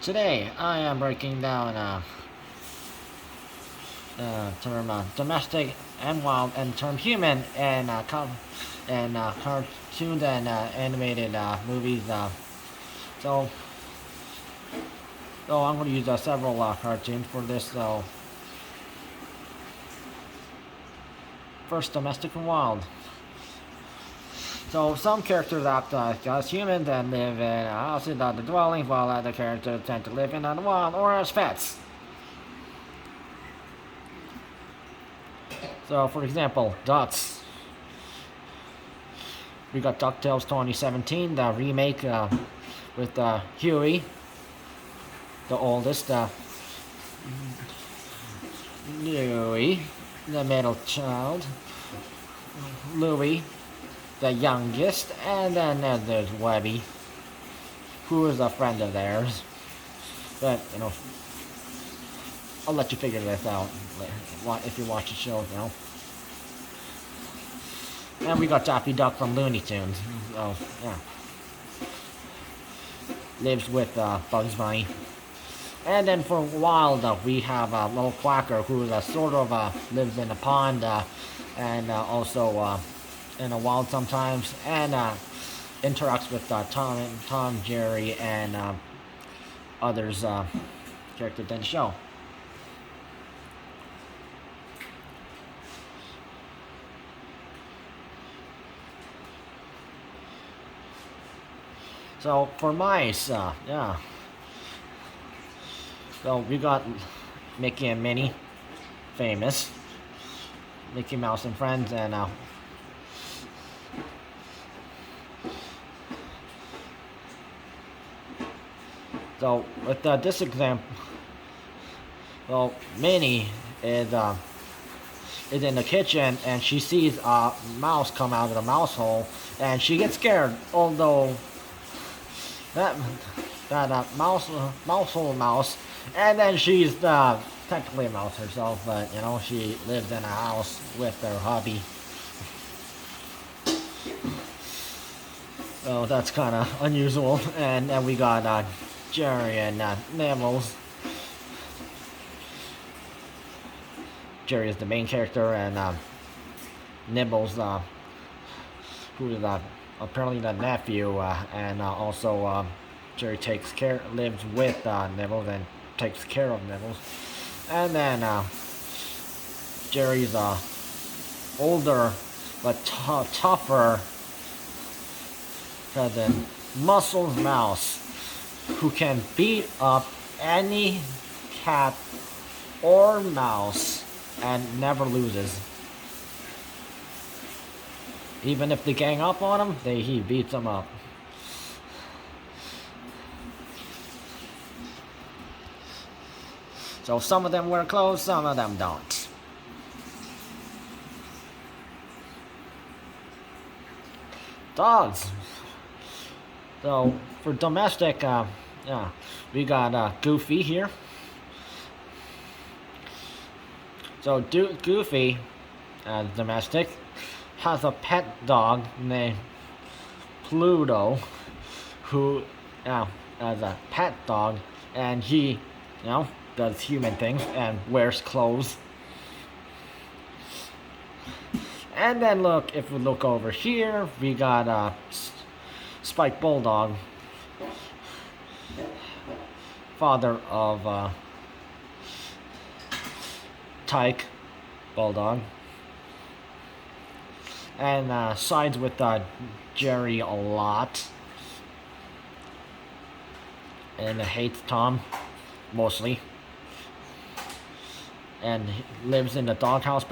Today I am breaking down term domestic and wild and term human and cartoons and animated movies. So, so I'm going to use several cartoons for this. So first, domestic and wild. So some characters act as humans and live in houses or the dwellings, while other characters tend to live in the wild or as pets. So for example, ducks. We got Ducktales 2017, the remake with Huey, the oldest, Louie, the middle child, Louie, the youngest, and then there's Webby, who is a friend of theirs. But, you know, I'll let you figure this out if you watch the show, you know. And we got Daffy Duck from Looney Tunes. Oh, yeah. Lives with Bugs Bunny. And then for wild, we have Little Quacker, who is sort of lives in a pond and also in a wild sometimes, and interacts with Tom, Jerry, and others characters in the show. So for mice, yeah. So we got Mickey and Minnie, famous. Mickey Mouse and Friends, and so with this example, well, Minnie is in the kitchen and she sees a mouse come out of the mouse hole, and she gets scared. Although that mouse hole mouse, and then she's technically a mouse herself, but you know, she lives in a house with her hubby. So that's kind of unusual. And then we got Jerry and Nibbles. Jerry is the main character, and Nibbles, who is apparently the nephew, and also Jerry lives with Nibbles and takes care of Nibbles. And then Jerry's older but tougher cousin, Muscles Mouse, who can beat up any cat or mouse and never loses. Even if they gang up on him, he beats them up. So some of them wear clothes, some of them don't. Dogs. So for domestic, yeah, we got Goofy here. So Goofy, domestic, has a pet dog named Pluto, who has a pet dog, and he, you know, does human things and wears clothes. And then look, if we look over here, we got Spike Bulldog, father of Tyke Bulldog, and sides with Jerry a lot, and hates Tom mostly, and lives in the doghouse,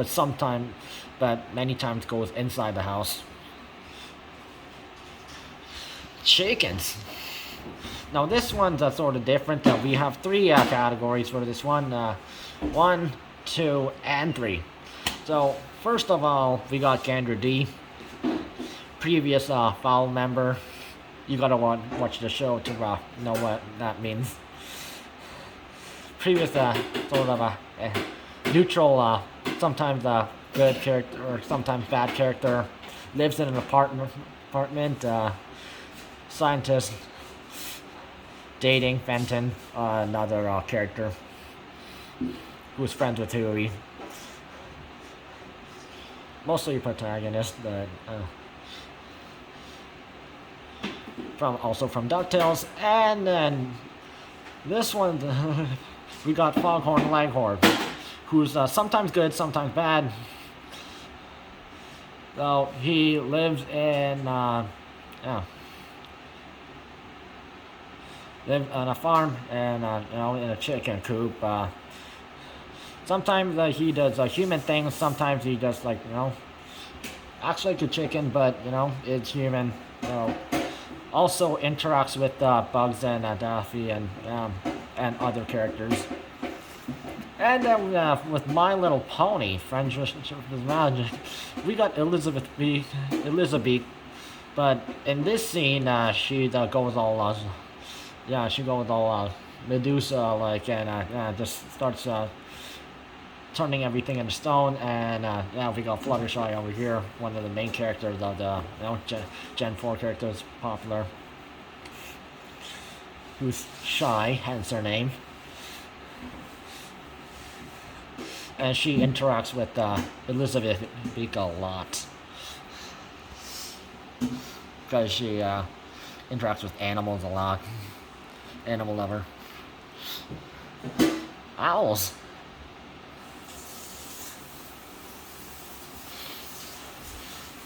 but many times goes inside the house. Chickens. Now this one's sort of different. We have three categories for this one. 1, 2, and 3. So first of all, we got Gander D, previous foul member. You gotta watch the show to know what that means. Previous sort of a neutral, sometimes good character or sometimes bad character. Lives in an apartment. Scientist. dating Fenton, another character who's friends with Huey. Mostly protagonist, but also from Ducktales. And then this one, we got Foghorn Leghorn, who's sometimes good, sometimes bad. So he lives in lives on a farm and in a chicken coop. Sometimes he does human things. Sometimes he does acts like a chicken, but it's human. Also interacts with Bugs and Daffy and other characters. And then with My Little Pony, Friendship with Magic, we got Elizabeth, but in this scene she goes all she goes all Medusa like and just starts turning everything into stone. And we got Fluttershy over here, one of the main characters of the Gen 4 characters, popular, who's shy, hence her name. And she interacts with Elizabeth Beak a lot, because she interacts with animals a lot. Animal lover. Owls.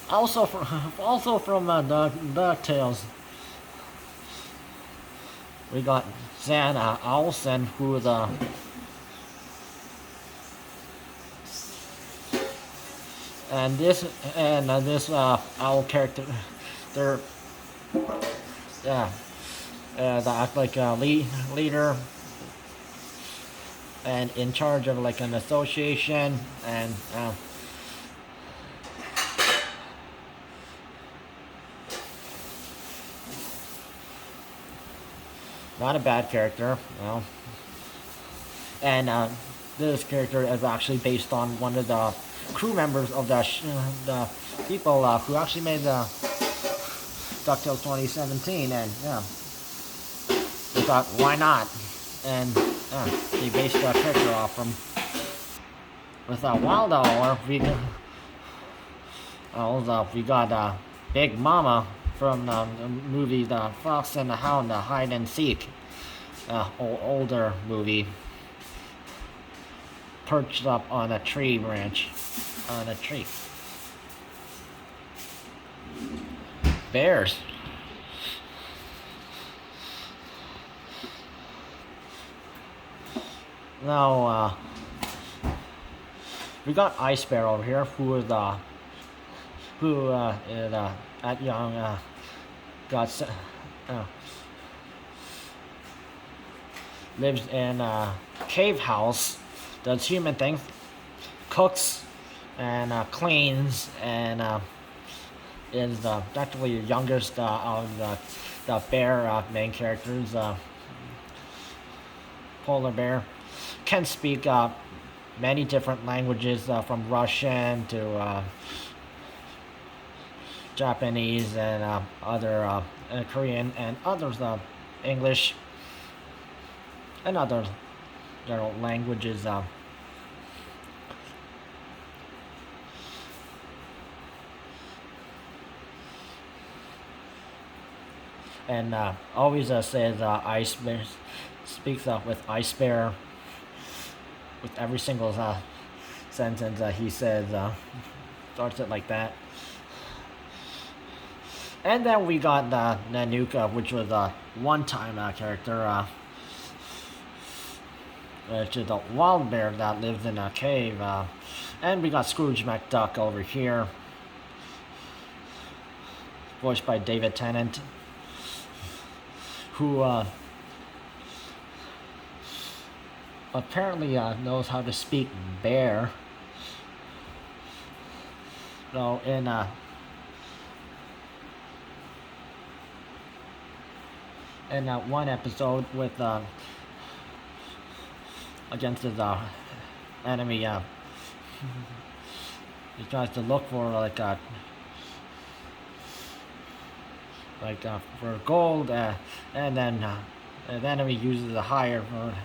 Also from DuckTales, we got Zan Owlson, who is and this owl character, they're they act like a leader and in charge of like an association, and not a bad character, and this character is actually based on one of the crew members of the people who actually made the DuckTales 2017, and they thought, why not? And they based the character off from. With Waldo, or we got Big Mama from the movie The Fox and the Hound, the hide and seek, older movie, perched up on a tree branch, on a tree. Bears. Now, we got Ice Bear over here, who is at young lives in a cave house, does human things, cooks and cleans, and is actually the youngest of the bear main characters. Polar bear can speak many different languages, from Russian to Japanese and other Korean and others, English and other general languages. And always says Ice Bear, speaks with Ice Bear with every single sentence he says, starts it like that. And then we got Nanuka, which was a one-time character, which is a wild bear that lives in a cave. And we got Scrooge McDuck over here, voiced by David Tennant, who apparently knows how to speak bear. So in one episode with against his enemy, he tries to look for for gold, and then Venomous uses a higher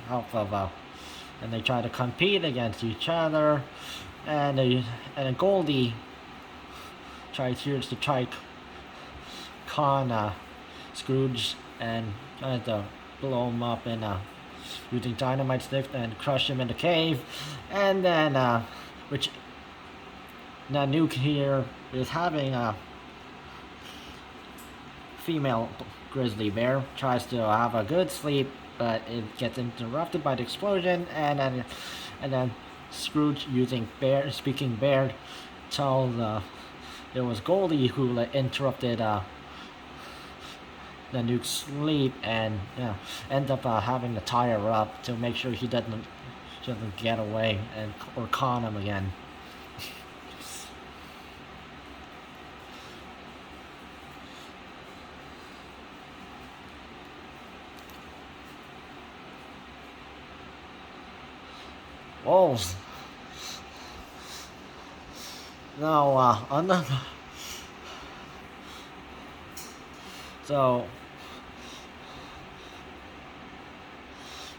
help of, and they try to compete against each other, and Goldie tries to con Scrooge and tries to blow him up in using dynamite sticks and crush him in the cave, and then which Nanook here is having a female grizzly bear tries to have a good sleep, but it gets interrupted by the explosion, and then Scrooge using speaking bear tells it was Goldie who interrupted Nanook's sleep, and end up having to tie her up to make sure he doesn't get away or con him again. Wolves. Now,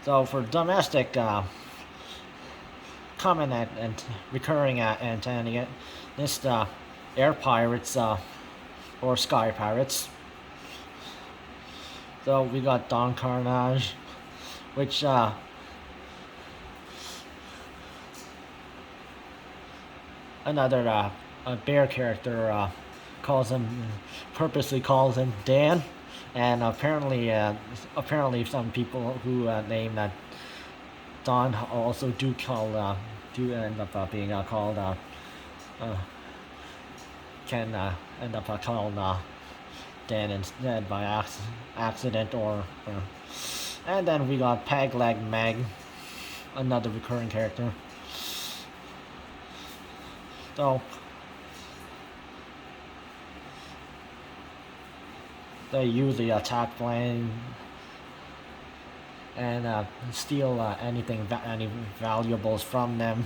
so for domestic common and recurring antagonists, air pirates or sky pirates. So we got Don Carnage, which another a bear character purposely calls him Dan, and apparently some people who name that Don also do end up being called can end up called Dan instead by accident or and then we got Pegleg Meg, another recurring character. So they usually attack plane and steal any valuables from them.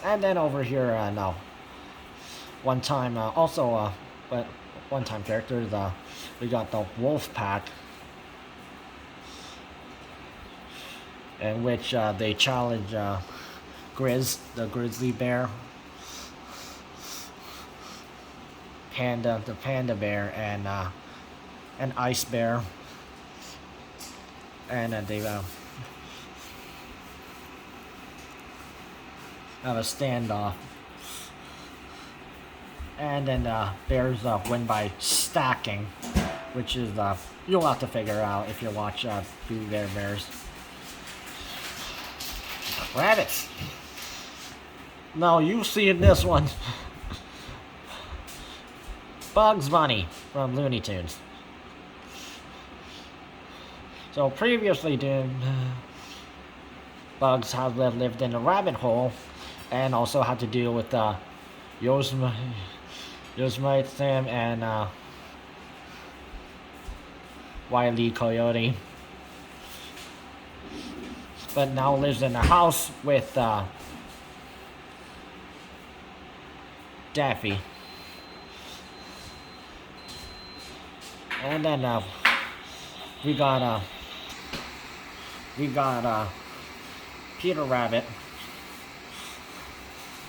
And then over here, now, one-time characters. We got the Wolf Pack, in which they challenge Grizz, the grizzly bear, the panda bear, and Ice Bear, and they have a standoff. And then bears win by stacking, which is you'll have to figure out if you watch Blue Bears. Rabbits. No, you see this one. Bugs Bunny from Looney Tunes. So previously, Bugs had lived in a rabbit hole, and also had to deal with Yosemite Sam and Wile E. Coyote. But now lives in a house with Daffy. And then we got Peter Rabbit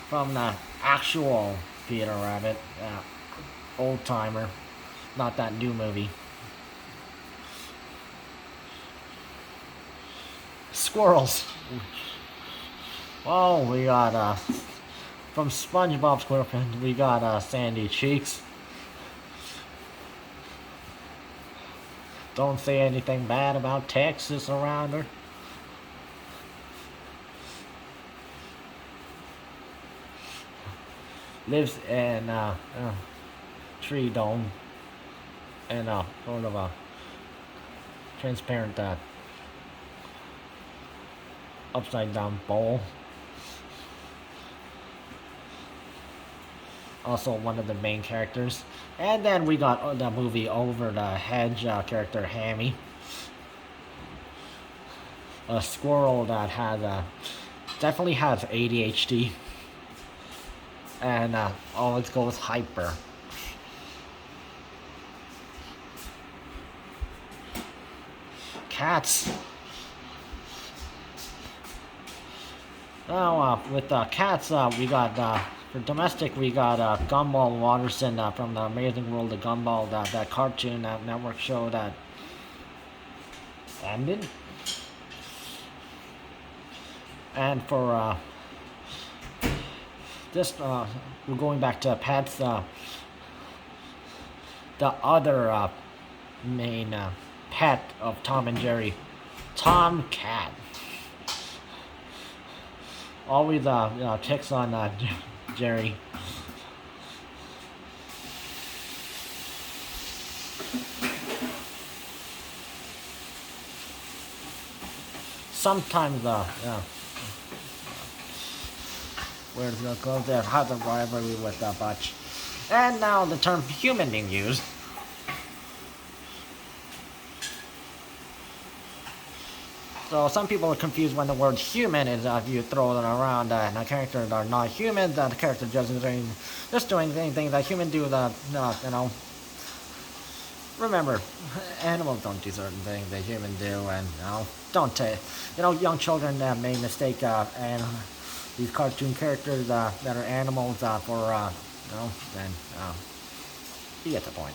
from the actual Peter Rabbit, old timer, not that new movie. Squirrels. Oh, we got from SpongeBob Squarepants, we got Sandy Cheeks. Don't say anything bad about Texas around her. Lives in tree dome and sort of a transparent upside down bowl. Also one of the main characters. And then we got the movie Over the Hedge character Hammy, a squirrel that has definitely has ADHD and always goes hyper. cats. Now, with cats, we got, for domestic, we got Gumball Watterson from the Amazing World of Gumball, that Cartoon Network show that ended. And for this, we're going back to pets. The other main pet of Tom and Jerry, Tomcat. Always picks on Jerry. Sometimes where does it go? There has a rivalry with Butch. And now the term human being used. So some people are confused when the word human is if you throw it around and the characters are not human, the character just doing anything that humans do that, you know. Remember, animals don't do certain things that humans do, and don't take, young children may mistake and these cartoon characters that are animals for, then you get the point.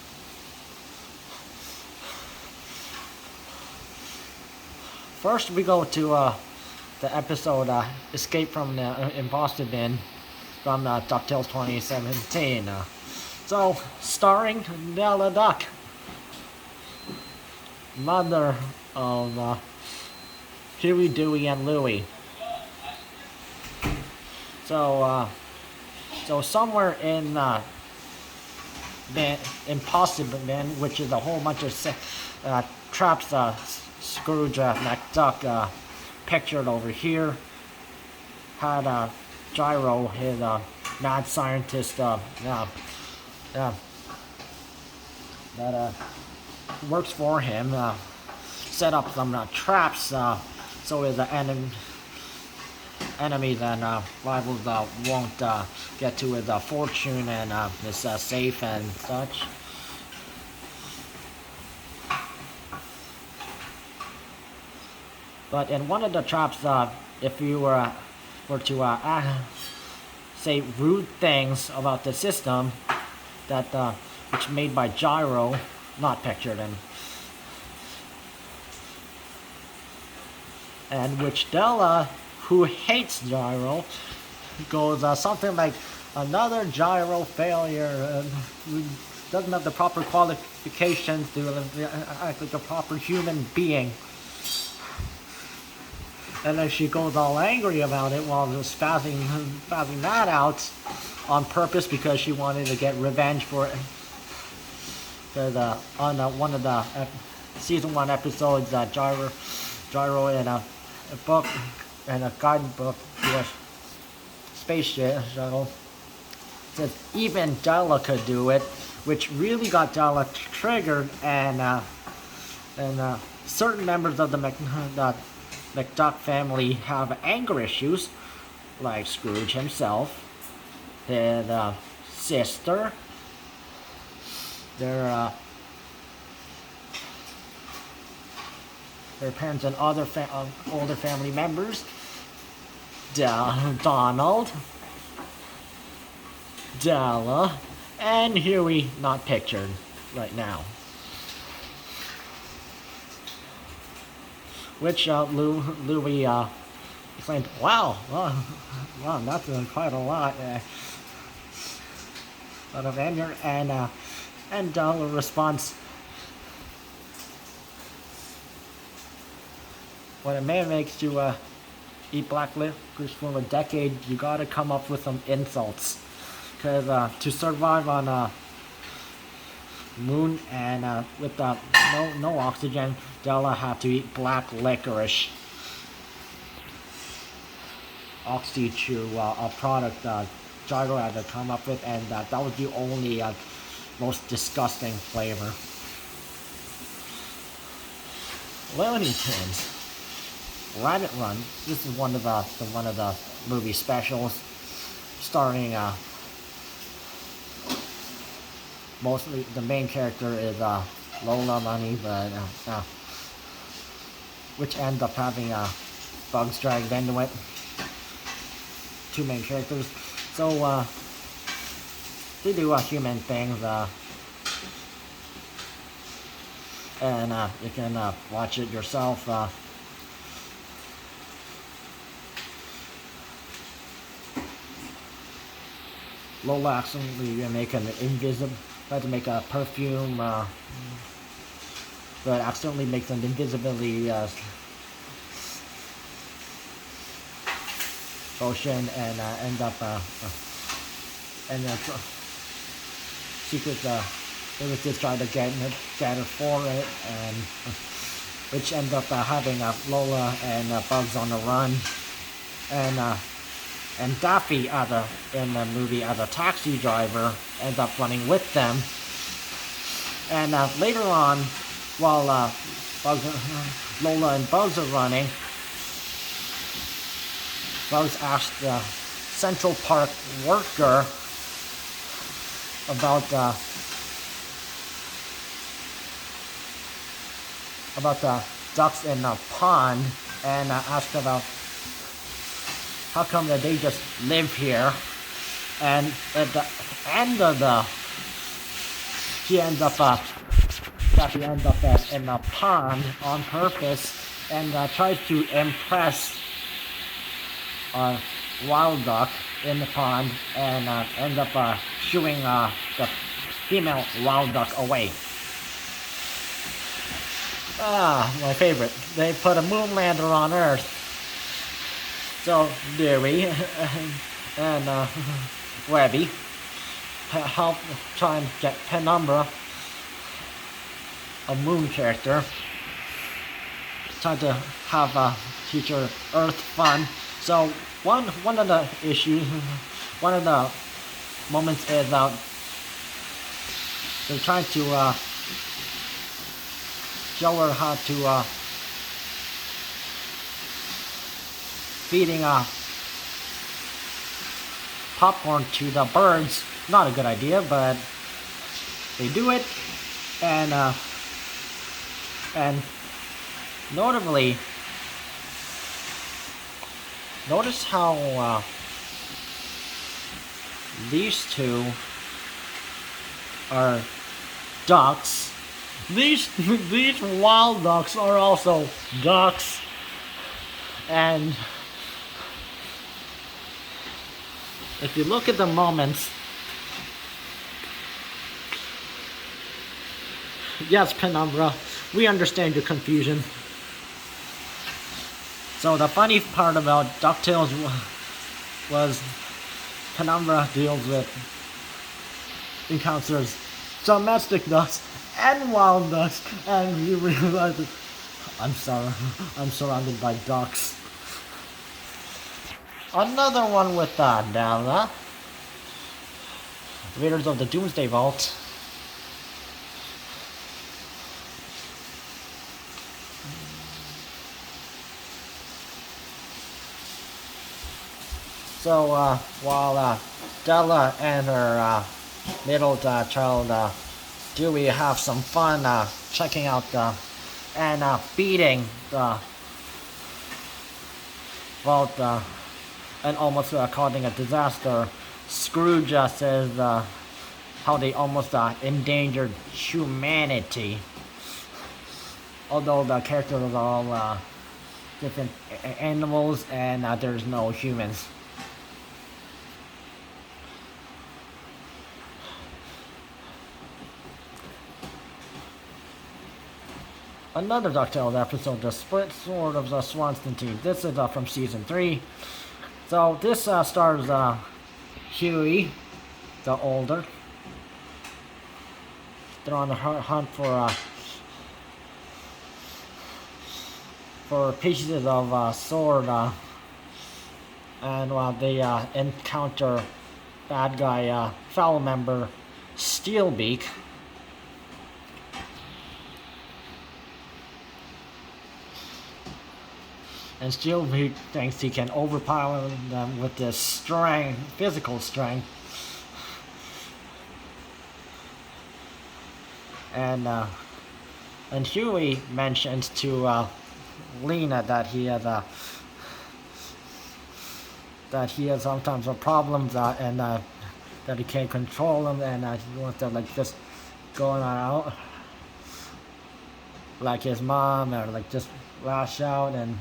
First, we go to the episode Escape from the Imposter Bin from Ducktales 2017. So, starring Della Duck, mother of Huey, Dewey, and Louie. So, somewhere in the Imposter Bin, which is a whole bunch of traps, Scrooge McDuck pictured over here, had Gyro, his mad scientist, that works for him, set up some traps so his enemies and rivals won't get to his fortune and his safe and such. But in one of the traps, if you were to say rude things about the system that which made by Gyro, not pictured in, and which Della, who hates Gyro, goes something like, another Gyro failure, who doesn't have the proper qualifications to act like a proper human being. And then she goes all angry about it while just spazzing that out on purpose because she wanted to get revenge for it. Because on one of the season 1 episodes, Gyro in a book and a guidebook to a space shuttle says even Della could do it, which really got Della triggered, and certain members of the McDuck family have anger issues, like Scrooge himself, his sister, their parents and other older family members, Donald, Della, and Huey, not pictured right now. Which Louie exclaimed, wow, that's quite a lot of anger, and Della responds, when a man makes you eat black licorice for a decade, you gotta come up with some insults, because to survive on Moon and with no oxygen, Della had to eat black licorice. Oxy-Chew, a product Gyro had to come up with, and that was the only most disgusting flavor. Looney Tunes, Rabbit Run. This is one of the movie specials, starring mostly the main character is Lola Money, but which end up having Bugs dragged into it. Two main characters. So they do human things, and you can watch it yourself. Lola accidentally make an tried to make a perfume, but accidentally makes an invisibility potion and end up and secret villages try to get her for it, and which end up having Lola and Bugs on the run, and Daffy in the movie as a taxi driver ends up running with them. And later on, while Lola and Bugs are running, Bugs asked the Central Park worker about the ducks in the pond, and asked about how come that they just live here. And at the end of he ends up in the pond on purpose, and tries to impress a wild duck in the pond, and ends up shooing the female wild duck away. My favorite. They put a moon lander on Earth. So Dewey and Webby help try and get Penumbra, a moon character, try to have future Earth fun. So one of the issues, one of the moments is they're trying to show her how to feeding popcorn to the birds. Not a good idea, but they do it, and notably, notice how these two are ducks. These wild ducks are also ducks, and if you look at the moments, yes, Penumbra, we understand your confusion. So the funny part about Ducktales was Penumbra encounters domestic ducks and wild ducks, and you realize that I'm surrounded by ducks. Another one with Della, Raiders of the Doomsday Vault. So while Della and her middle child Dewey have some fun checking out and beating the vault and almost causing a disaster, Scrooge says how they almost endangered humanity. Although the characters are all different animals and there's no humans. Another Ducktales episode, The Split Sword of the Swanson Team. This is from season 3. So this stars Huey, the older. They're on the hunt for pieces of sword, and they encounter bad guy foul member Steelbeak. And Steelbeak thinks he can overpower them with this strength, physical strength. And Huey mentions to Lena that he has sometimes a problems and that he can't control them, and he wants to like just go on out like his mom, or like just lash out and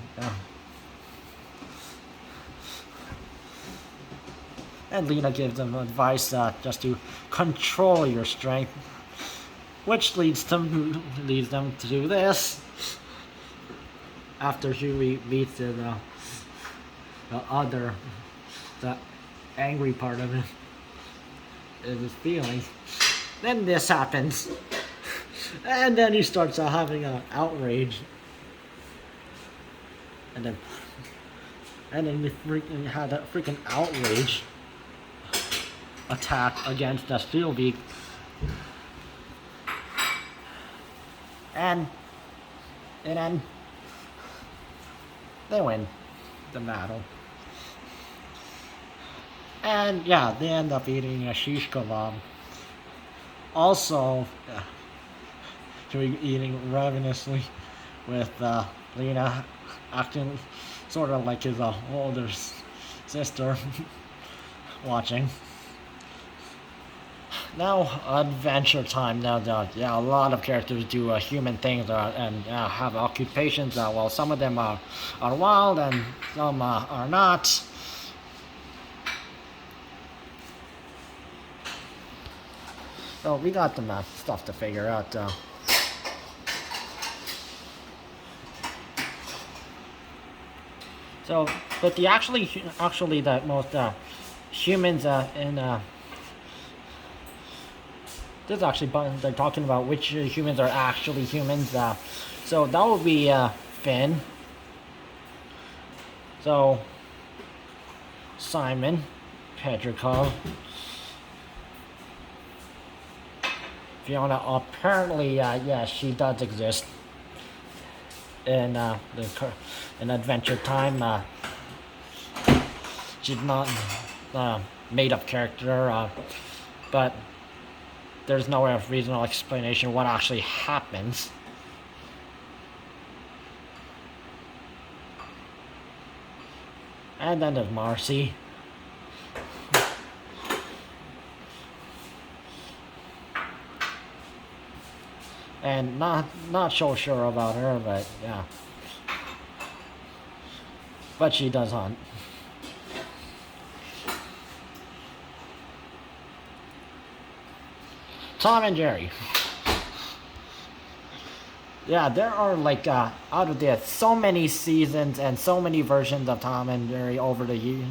Lena gives them advice just to control your strength, which leads them to do this after she meets the angry part of it is his feelings. Then this happens, and then he starts having an outrage, and then he had a freaking outrage attack against the Steelbeak, and then they win the battle. And yeah, they end up eating a shish kebab. Also, eating ravenously with Lena acting sort of like his older sister watching. Now, adventure time. Now, a lot of characters do human things and have occupations. Well, some of them are wild and some are not. So we got some stuff to figure out. So, but the actually the most humans in this is actually they're talking about which humans are actually humans. So that would be Finn. So Simon, Pedrico, Fiona. Apparently, yes, she does exist in Adventure Time. She's not made-up character, but there's no reasonable explanation what actually happens. And then there's Marcy. And not so sure about her, but yeah. But she does hunt. Tom and Jerry. Yeah, there are like out of there so many seasons and so many versions of Tom and Jerry over the years.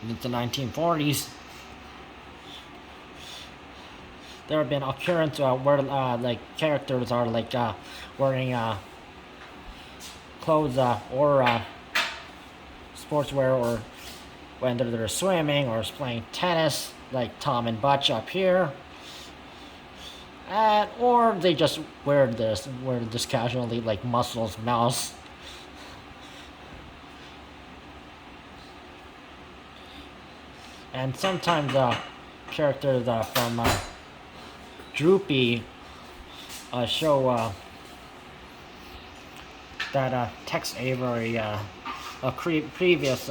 In the 1940s, there have been occurrences where like characters are like wearing clothes or sportswear, or when they're swimming or playing tennis, like Tom and Butch up here, or they just wear this casually, like Muscles Mouse. And sometimes characters from Droopy show that Tex Avery, a previous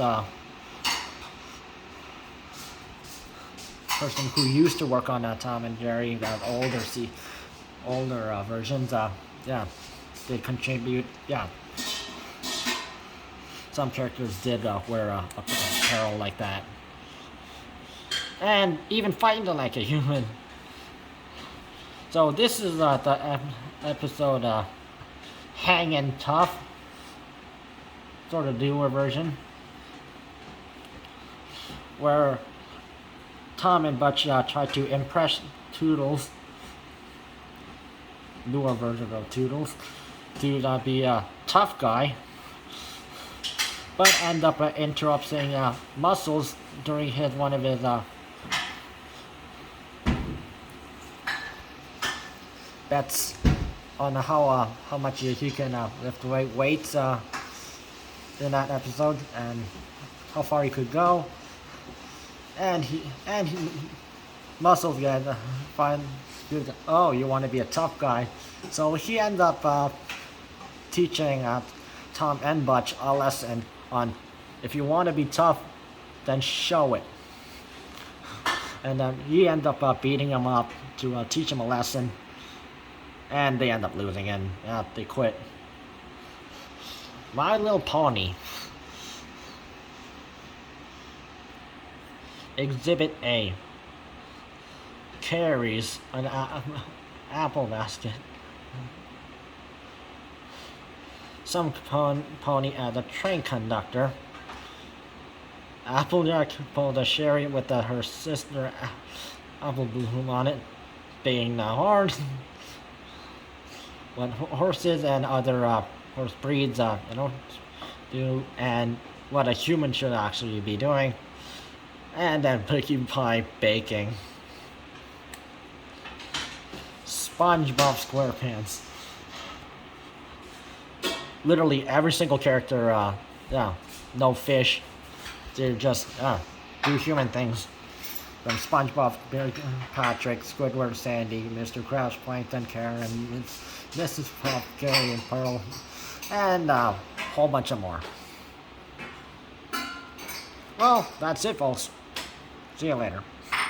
person who used to work on Tom and Jerry, that older versions, did contribute. Yeah, some characters did wear apparel like that, and even fighting like a human. So this is the episode Hangin' Tough, sort of newer version, where Tom and Butch try to impress Toodles, newer version of Toodles, to be a tough guy, but end up interrupting Muscles during one of his bets on how much he can lift weights in that episode, and how far he could go. And Muscles Oh, you want to be a tough guy. So he ends up teaching Tom and Butch a lesson on if you want to be tough, then show it. And then he ends up beating him up to teach him a lesson. And they end up losing and they quit. My Little Pony. Exhibit A. Carries an apple basket. Some pony as a train conductor. Applejack pulled a sherry with her sister Apple Bloom on it, being hard. What horses and other horse breeds do, and what a human should actually be doing. And then Pinkie Pie baking. SpongeBob Squarepants. Literally every single character, no fish. They're just do human things. From SpongeBob, Patrick, Squidward, Sandy, Mr. Krabs, Plankton, Karen, Mrs. Puff, Gary, and Pearl, and a whole bunch of more. Well, that's it, folks. See you later.